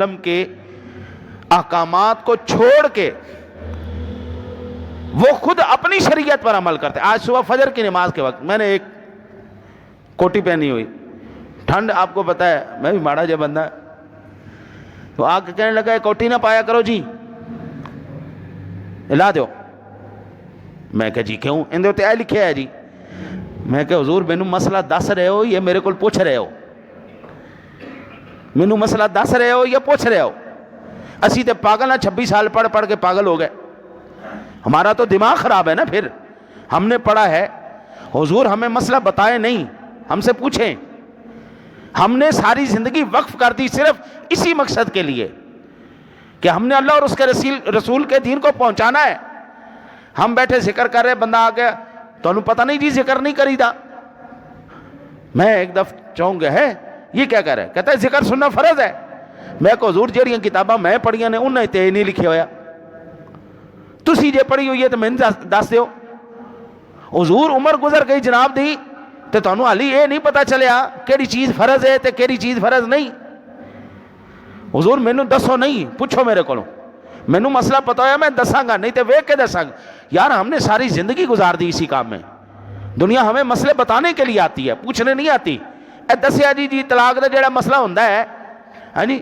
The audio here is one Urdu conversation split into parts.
وسلم کے احکامات کو چھوڑ کے وہ خود اپنی شریعت پر عمل کرتے. آج صبح فجر کی نماز کے وقت میں نے ایک کوٹی پہنی ہوئی, ٹھنڈ آپ کو پتہ ہے, میں بھی ماڑا جا بندہ, تو آ کے کہنے لگا کوٹی نہ پایا کرو جی, لا دو. میں کہا جی کیوں؟ اندے تے اے لکھیا ہے جی. میں کہ حضور مینوں مسئلہ دس رہے ہو یا میرے کو پوچھ رہے ہو؟ مینوں مسئلہ دس رہے ہو یا پوچھ رہے ہو؟ اسی تے پاگل ہیں, 26 سال پڑھ پڑھ کے پاگل ہو گئے. ہمارا تو دماغ خراب ہے نا. پھر ہم نے پڑھا ہے, حضور ہمیں مسئلہ بتائے نہیں, ہم سے پوچھیں. ہم نے ساری زندگی وقف کر دی صرف اسی مقصد کے لیے کہ ہم نے اللہ اور اس کے رسول کے دین کو پہنچانا ہے. ہم بیٹھے ذکر کر رہے, بندہ آ گیا, تو انہوں پتہ نہیں جی ذکر نہیں کری دا. میں ایک دفعہ چونک گیا ہے, یہ کیا کہہ رہے؟ کہتا ہے ذکر سننا فرض ہے. میں کو حضور جہڑیاں کتاباں میں پڑھیاں نے انہیں تے نہیں لکھیا ہویا, تسی جے پڑھی ہوئی ہے تو میں دس دیو. حضور عمر گزر گئی جناب دی, تے تانوں حالی یہ نہیں پتا چلیا کیڑی چیز فرض ہے تے کیڑی چیز فرض نہیں. حضور مینوں دسو نہیں, پوچھو میرے کولوں, مینوں مسئلہ پتا ہویا میں دساں گا, نہیں تے ویکھ کے دساں گا. یار ہم نے ساری زندگی گزار دی اسی کام میں. دنیا ہمیں مسئلے بتانے کے لیے آتی ہے, پوچھنے نہیں آتی. اے دسیا جی طلاق دا جڑا مسئلہ ہوندا ہے, ہاں جی,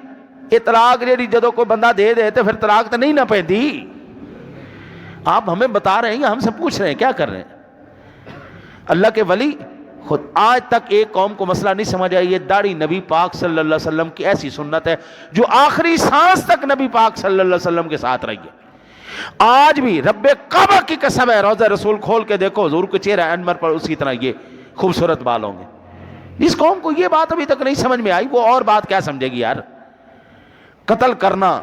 یہ طلاق جڑی جدوں کوئی بندہ دے دے تے پھر طلاق تے نہیں نہ پیندی. آپ ہمیں بتا رہے ہیں یا ہم سے پوچھ رہے ہیں, کیا کر رہے ہیں؟ اللہ کے ولی خود آج تک ایک قوم کو مسئلہ نہیں سمجھ آئی. یہ داڑھی نبی پاک صلی اللہ علیہ وسلم کی ایسی سنت ہے جو آخری سانس تک نبی پاک صلی اللہ علیہ وسلم کے ساتھ رہی ہے. آج بھی رب کعبہ کی قسم ہے, روضہ رسول کھول کے دیکھو, حضور کے چہرہ انور پر اسی طرح یہ خوبصورت بال ہوں گے. جس قوم کو یہ بات ابھی تک نہیں سمجھ میں آئی وہ اور بات کیا سمجھے گی یار. قتل کرنا